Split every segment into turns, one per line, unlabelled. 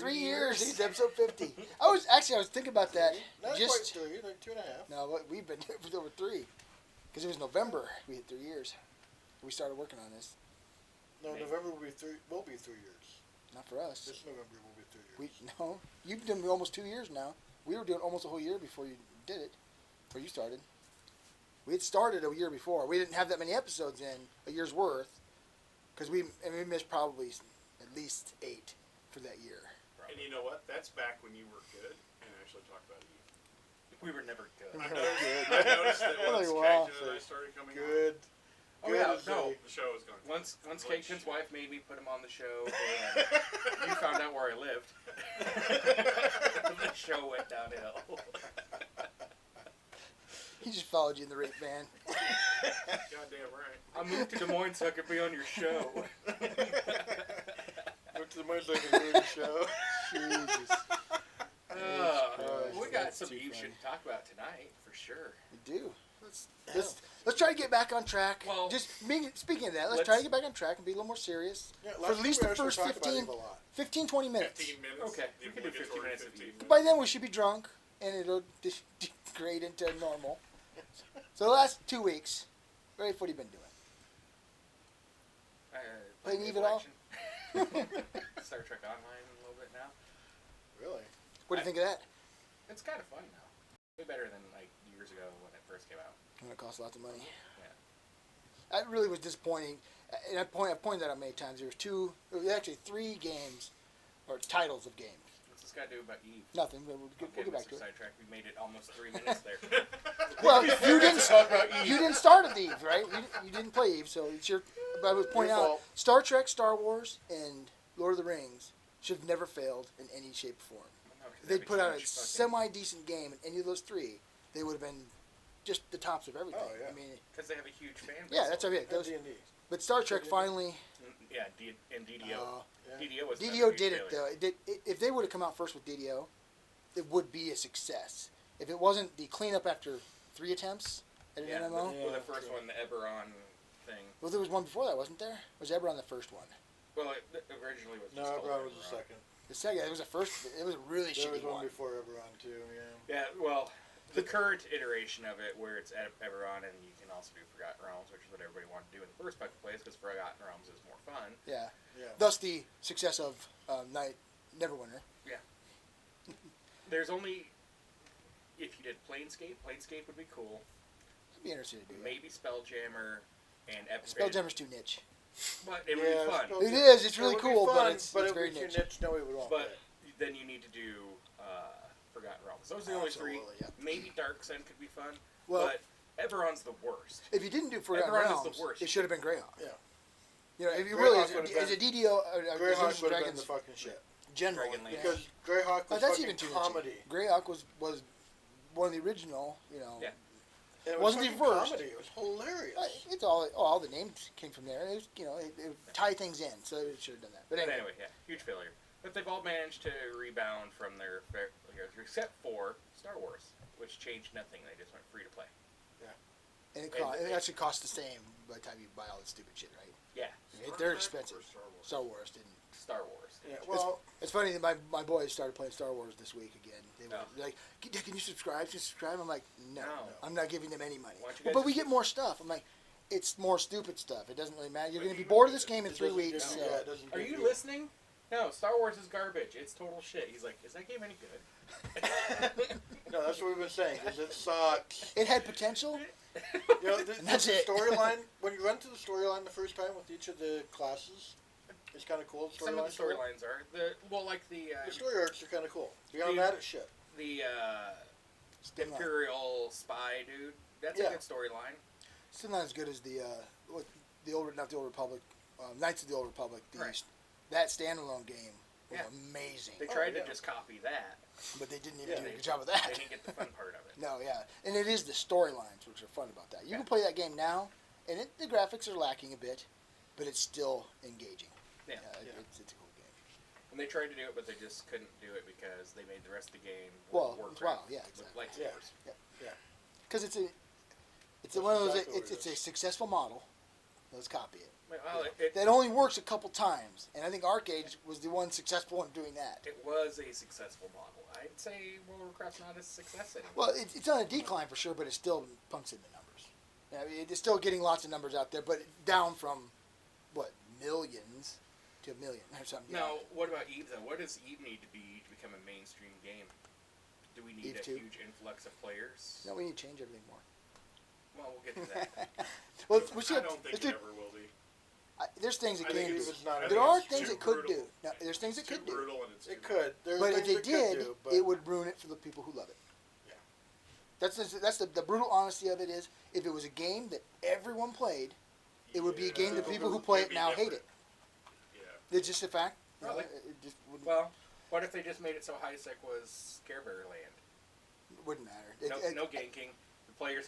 Three years. It's episode 50. I was thinking about that.
Not
Just
quite 3, like 2.5.
no, we've been here for over 3, because it was November. We hit 3 years. We started working on this.
No,
Maybe.
November will be 3 years.
Not for us.
This November will be 3 years.
No, you've done almost 2 years now. We were doing almost a whole year before you did it, before you started. We had started a year before. We didn't have that many episodes in a year's worth, because we missed probably at least 8 for that year.
And you know what? That's back when you were good and actually talked about you.
We were never good.
I noticed that once
Wow.
Cajun and I started coming
Good.
Oh yeah,
as
no.
the show was going.
Once Caitlin's wife made me put him on the show, and you found out where I lived, the show went downhill.
He just followed you in the rape van.
Goddamn right.
I moved to Des Moines so I could be on your show.
Look to the money so I can do the show.
Jesus.
We got
That's
something
too
you
funny.
should talk about tonight, for sure.
We do. Let's try to get back on track.
Well,
Speaking of that, let's try to get back on track and be a little more serious.
Yeah,
For at least the first 15, 20 minutes.
15 minutes.
Okay, we
The
can do 15
obligatory
minutes of
15
you.
minutes.
By then we should be drunk, and it'll degrade into normal. So the last 2 weeks, what have you been doing? Playing Eve at all?
Star Trek Online a little bit now.
Really?
What do you think of that?
It's kind of fun now. Way better than like years ago when it first came out.
When it costs lots of money.
Yeah.
That really was disappointing. And I've pointed that out many times. There was actually 3 games, or titles of games.
What's this guy do about Eve?
Nothing, but we'll get back to it.
Sidetrack. We made it almost 3 minutes there.
Well, you didn't
talk about Eve.
You didn't start at Eve, right? You didn't play Eve, so it's your. But I was pointing
Your
out,
fault.
Star Trek, Star Wars, and Lord of the Rings should have never failed in any shape or form.
No, 'cause
If they'd
every
put out a
huge fucking-
semi-decent game in any of those 3, they would have been just the tops of everything.
Oh, yeah.
I mean,
Because they have a huge fan base.
yeah, that's what I mean.
And D&D.
But Star Trek finally.
Yeah, and DDO.
Yeah.
DDO was
DDO
another
did
huge
it
failure.
though. If they would have come out first with DDO, it would be a success. If it wasn't the cleanup after 3 attempts at an
Yeah,
MMO,
well, the first
true.
one, the Eberron thing.
well, there was one before that, wasn't there? Was Eberron the first one?
Well, it originally was
No,
just called
Eberron was the
Eberron.
second.
The second, it was the first. It was a really
There was
shitty
one
one.
before Eberron too, yeah.
Yeah, well, the current iteration of it, where it's Eberron, and you can also do Forgotten Realms, which is what everybody wanted to do in the first fucking place, because Forgotten Realms is more fun.
Yeah.
Yeah.
Thus the success of Night Neverwinter.
There's only, if you did Planescape would be cool.
I'd be interested to do that.
Maybe Spelljammer and Epic.
Spelljammer's too niche.
But it would
Yeah,
be fun.
Spell-
It is. It's really
It would be
cool,
fun,
but it's
it
very
would be
niche.
too niche. No, we would want
But then you need to do Forgotten Realms. Those are the only 3.
Absolutely, yeah.
Maybe Dark Sun could be fun.
Well-
but Eberron's the worst.
If you didn't do Forgotten
Eberron is
Realms,
the worst.
it should have been Greyhawk.
Yeah.
You know, if you
Greyhawk
really
would've
as a
been-
DDO,
Greyhawk
Dungeons
would
and
have been
Dragons
the fucking shit.
general,
Dragonlance.
yeah.
Because Greyhawk
Oh,
was
that's
fucking
even too
comedy.
niche. Greyhawk was one of the original. You know,
Yeah.
And it
Wasn't the
fucking
first.
comedy. It was hilarious.
It's all the names came from there. It was, you know, it tie things in, so it should have done that. But
But
anyway,
anyway, yeah, huge failure. But they've all managed to rebound from their failures, except for Star Wars, which changed nothing. They just went free to play.
and it actually costs the same by the time you buy all the stupid shit, right?
Yeah,
I mean, they're expensive. Star Wars didn't.
Star Wars.
Yeah, well,
It's funny that my boys started playing Star Wars this week again. They were
Oh.
like, "Can you subscribe? Can you subscribe?" I'm like, "No,
No.
I'm not giving them any money."
Why don't you guys
But we
just-
get more stuff. I'm like, "It's more stupid stuff. It doesn't really matter. You're
But
going to be
even
bored of
with
this
it,
game in
it
3
doesn't
weeks."
give
So.
you- yeah, it doesn't
Are
give
you listening? No, Star Wars is garbage. It's total shit. He's like, is that game any good?
No, that's what we've been saying. Is it sucks.
It had potential.
You know,
That's
the
it.
storyline. When you run through the storyline the first time with each of the classes, it's kind of cool. The
Some of the
storylines
storylines are like the
The story arcs are kind of cool. Beyond
The-
that, it's shit.
Still not,
Imperial spy dude. That's
Yeah.
a good storyline.
still not as good as the not the Old Republic, Knights of the Old Republic.
Right.
That standalone game was
Yeah.
amazing,
They tried
yeah.
to just copy that.
but they didn't even
Yeah,
do a
they-
good job of
They
that.
didn't get the fun part of it.
No, yeah, and it is the storylines which are fun about that. You
Yeah.
can play that game now, and the graphics are lacking a bit, but it's still engaging.
Yeah.
It's a cool game.
And they tried to do it, but they just couldn't do it because they made the rest of the game
Well,
Warcraft
yeah,
with
exactly.
lightsabers.
Because it's
That's
one of those.
exactly what it
It's a
is.
successful model. Let's copy it.
Well,
That only works a couple times, and I think Arcade was the one successful in doing that.
it was a successful model. I'd say World of Warcraft's not a success anymore.
Well, it's on a decline for sure, but it still pumps in the numbers. I mean, it's still getting lots of numbers out there, but down from what, millions to a million or something.
Now, what about EVE though? What does EVE need to be to become a mainstream game? Do we need
EVE
a
2?
huge influx of players?
No, we need to change everything more.
Well, we'll get to that.
Well, we
I
should.
don't think
let's
it
do-
ever will be.
There's things it
I think
can do.
it's not- I
There
think
are
it's
things
too
it could
brutal.
do. Now, there's things it
It's too
could do.
brutal and it's
It
too
could. There are
But if
things
they
it could
did,
do, but
it would ruin it for the people who love it.
Yeah.
That's the brutal honesty of it is, if it was a game that everyone played, it would be a game that
Yeah.
people who play
It'd
it
be
now hate
different.
it.
Yeah.
It's just a fact. You know,
Probably.
it just wouldn't,
Well, what if they just made it so Highsec was Care Bear Land?
wouldn't matter.
No ganking. The players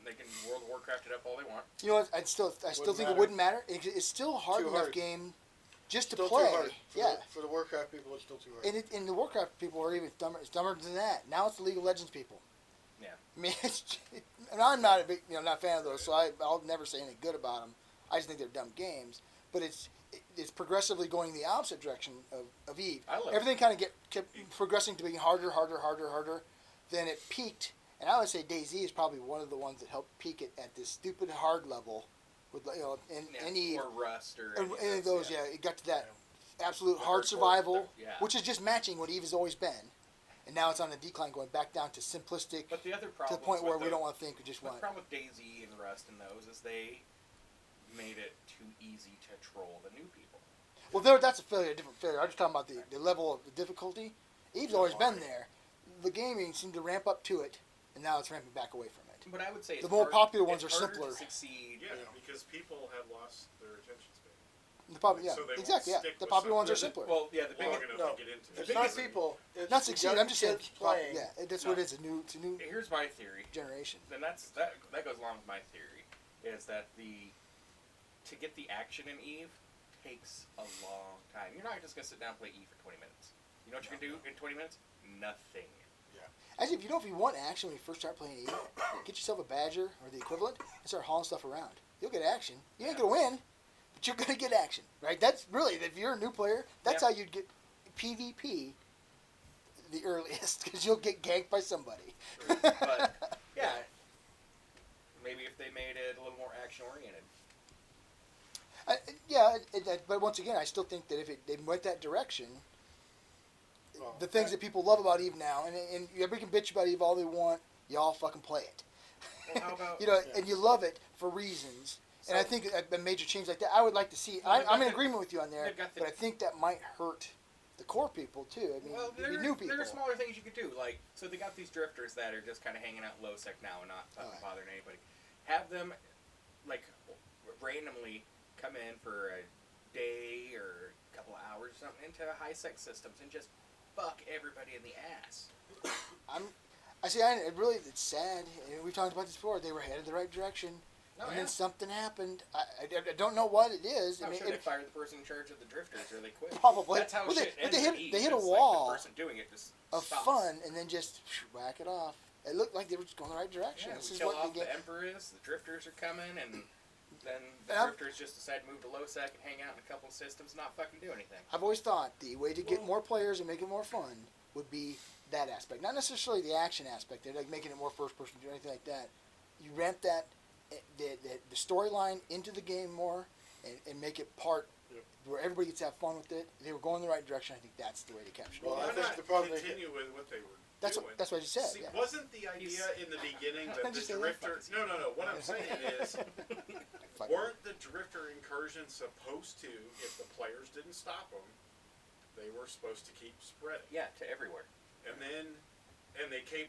they can World of Warcraft it up all they want.
You know what? I still
Wouldn't
think it
matter.
wouldn't matter. It's still a hard
Too
enough
hard.
game just to
still
play.
too hard.
Yeah.
For the Warcraft people, it's still too hard.
And the Warcraft people are even dumber. It's dumber than that. Now it's the League of Legends people.
Yeah.
I mean, and I'm not a big, not a fan of those, so I'll never say anything good about them. I just think they're dumb games. But it's progressively going the opposite direction of EVE.
I love
Everything kind of kept progressing to being harder. Then it peaked, and I would say DayZ is probably one of the ones that helped peak it at this stupid hard level, with and EVE.
Or Rust or
Any of those, yeah, it got to that absolute
The
hard
hardcore
survival,
stuff, yeah.
which is just matching what EVE has always been. And now it's on the decline, going back down to simplistic,
But the other
to
problem
the point where
with
we don't want to think, we just
the
want.
problem with DayZ and Rust and those is they made it too easy to troll the new people.
Well, that's a failure, a different failure. I'm just talking about the level of the difficulty. EVE's always been there. The gaming seemed to ramp up to it, and now it's ramping back away from it.
But I would say
The
it's
more
hard-
popular ones
it's
are
harder
simpler.
to succeed.
Yeah, because people have lost their attention span.
Yeah,
So they won't
exactly. Yeah,
stick
the
with
popular ones are
something.
simpler.
Well, yeah, the
Long
biggest.
enough
no.
to get into.
It's
The
not
biggest-
people. It's
Not
the
succeed.
young
I'm just saying.
kids playing.
Yeah, that's
No.
what it is. It's a new
Here's my theory.
generation.
Then that goes along with my theory, is that to get the action in EVE takes a long time. You're not just gonna sit down and play EVE for 20 minutes. You know what you can do in 20 minutes? Nothing.
Actually, if you want action when you first start playing EVE, get yourself a Badger or the equivalent and start hauling stuff around. You'll get action. You ain't gonna win, but you're gonna get action, right? That's really, if you're a new player, that's
Yeah.
how you'd get PvP the earliest, because you'll get ganked by somebody.
But yeah, maybe if they made it a little more action oriented.
But once again, I still think that if they went that direction,
Well,
the things that people love about EVE now, and everybody can bitch about EVE all they want, y'all fucking play it.
Well, how about
And you love it for reasons. And I
So-
think a major change like that, I would like to see.
Well, they've
I'm
got
in
the-
agreement with you on there,
they've got the-
but I think that might hurt the core people too. I mean,
Well,
the new people.
there are smaller things you could do. Like, so they got these drifters that are just kind of hanging out low sec now and not fucking
Alright.
bothering anybody. Have them, like, randomly come in for a day or a couple of hours or something into high sec systems and just fuck everybody in the ass.
It's sad. And we've talked about this before. They were headed the right direction,
Oh,
and
yeah.
then something happened. I don't know what it is. I
I'm
mean,
sure they fired the person in charge of the drifters or they quit.
Probably.
That's how
Well,
shit
they
ends
hit-
in EVE.
they hit a
It's
wall
Like the person doing it just
of
stops.
fun, and then just whack it off. It looked like they were just going the right direction.
Yeah,
This
we
is
kill
what
off
they get.
the Emperors, the drifters are coming, and then the
And I'm-
drifters just decide to move to low sec and hang out in a couple of systems and not fucking do anything.
I've always thought the way to get
Well-
more players and make it more fun would be that aspect. Not necessarily the action aspect, like making it more first person or anything like that. You ramp that the storyline into the game more and make it part
Yep.
where everybody gets to have fun with it. They were going the right direction. I think that's the way to capture
Well,
it.
I
Why
think
not
the problem is-
continue with what they were
That's
doing?
what I just said.
See,
Yeah.
wasn't the idea in the beginning that the
Just say that.
drifter? No. What I'm saying is,
Fuck.
weren't the drifter incursions supposed to, if the players didn't stop them, they were supposed to keep spreading?
Yeah, to everywhere.
And then,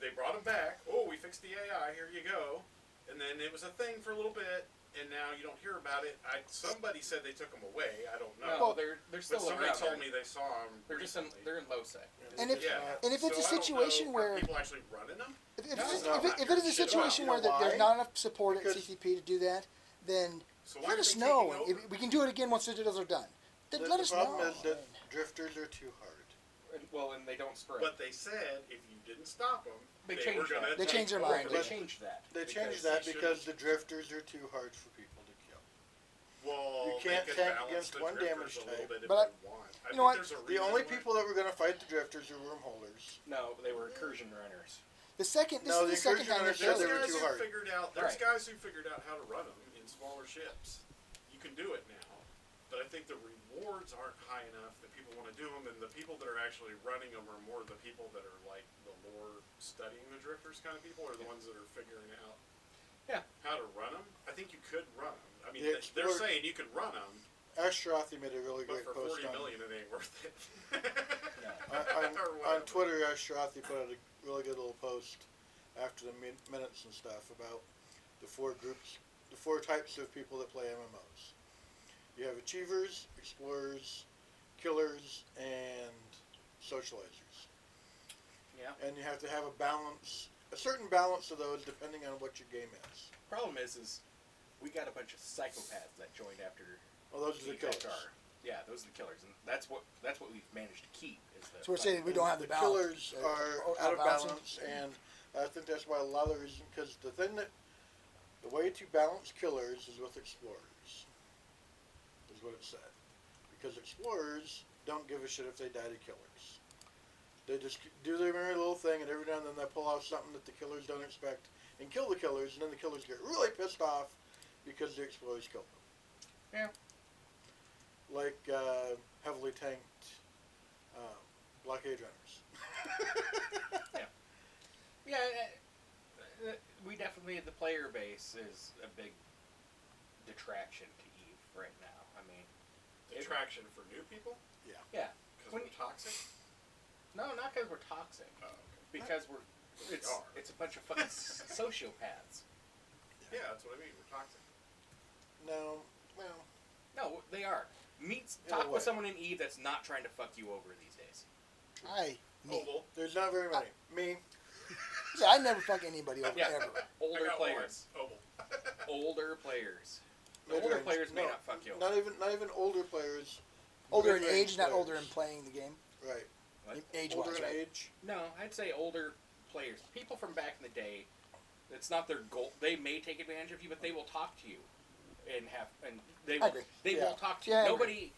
they brought them back. Oh, we fixed the AI. Here you go. And then it was a thing for a little bit, and now you don't hear about it. Somebody said they took them away. I don't know.
No,
Well,
they're
but
still
somebody
around.
told me they saw them.
They're just in low sec.
And if
Yeah.
and if it's a
So I don't
situation
know,
where
are people actually running them?
if
No,
it's,
no,
if it is a
shit about
situation
it.
where
You know
there's
why?
not enough support at
Because-
CCP to do that, then
So why
let
are
us
they
know.
taking over?
We can do it again once Citadels are done. Then
The
let us
problem
know.
is that drifters are too hard.
And they don't spread.
But they said if you didn't stop them,
They
were
changed
going to
that.
They changed their mind.
They
But-
changed that.
They
Because
changed that
they
because the
shouldn't.
drifters are too hard for people to kill.
Well,
You can't
they could
tank
balance
against
the
one
drifters
damage
a little
type.
bit if
But
they want. I
you know what?
think there's a
The
reason
only
why-
people that were going to fight the drifters are wormholders.
No, they were incursion runners.
The second, this
No,
is the
the
second
incursion
time
runners
they've
said
There's
they were
guys
too
who
hard.
figured out. There's
Right.
guys who figured out how to run them in smaller ships. You can do it now, but I think the rewards aren't high enough that people want to do them, and the people that are actually running them are more the people that are like the lore studying the drifters kind of people, or the ones that are figuring out how to run them. I think you could run them. I mean,
The
they're
explorer-
saying you can run them,
Ashrothi made a really
but
great
for
post
40
on,
million, it ain't worth it.
on
Or whatever.
Twitter. Ashrothi put out a really good little post after the minutes and stuff about the four groups, the four types of people that play MMOs. You have achievers, explorers, killers, and socializers.
Yeah.
And you have to have a certain balance of those depending on what your game is.
Problem is we got a bunch of psychopaths that joined after.
Well, those are the killers.
TFR. Yeah, those are the killers, and that's what we've managed to keep. Is the
So we're saying we don't have the balance.
Killers are out of
balancing.
balance, and I think that's why a lot of the reason, because the way to balance killers is with explorers, is what it said. Because explorers don't give a shit if they die to killers. They just do their merry little thing, and every now and then they pull off something that the killers don't expect, and kill the killers, and then the killers get really pissed off because the explorers killed them.
Yeah.
Like heavily tanked blockade runners.
Yeah, we definitely, the player base is a big detraction to EVE right now. I mean,
Attraction for new people?
Yeah.
Yeah.
Because
When-
we're toxic?
No, not because we're toxic.
Oh, okay.
Because
We are.
it's a bunch of fucking sociopaths.
Yeah, that's what I mean. We're toxic.
No, well,
No, they are.
In
Talk
a way.
with someone in EVE that's not trying to fuck you over these days.
Me.
Oval.
there's not very many. Me,
See, I never fuck anybody over
Yeah.
ever.
I
Older
got
players.
one. Oval.
Older players. The
mid-range.
older players may
No,
not fuck you over.
not even older players.
Older in
mid-range
age, not older in
players.
playing the game.
Right.
What?
Age
Older
wise,
in
right?
age.
No, I'd say older players. People from back in the day, it's not their goal. They may take advantage of you, but they will talk to you, and they
I
will,
agree.
they
Yeah.
will talk to you.
Yeah, I agree.
Nobody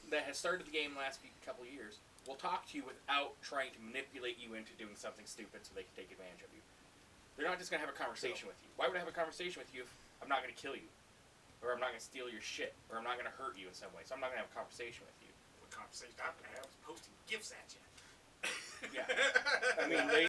that has started the game the last couple of years will talk to you without trying to manipulate you into doing something stupid so they can take advantage of you. They're not just going to have a conversation with you. Why would I have a conversation with you if I'm not going to kill you? Or I'm not going to steal your shit? Or I'm not going to hurt you in some way? So I'm not going to have a conversation with you.
The conversation I'm going to have is posting gifts at you.
Yeah. I mean, they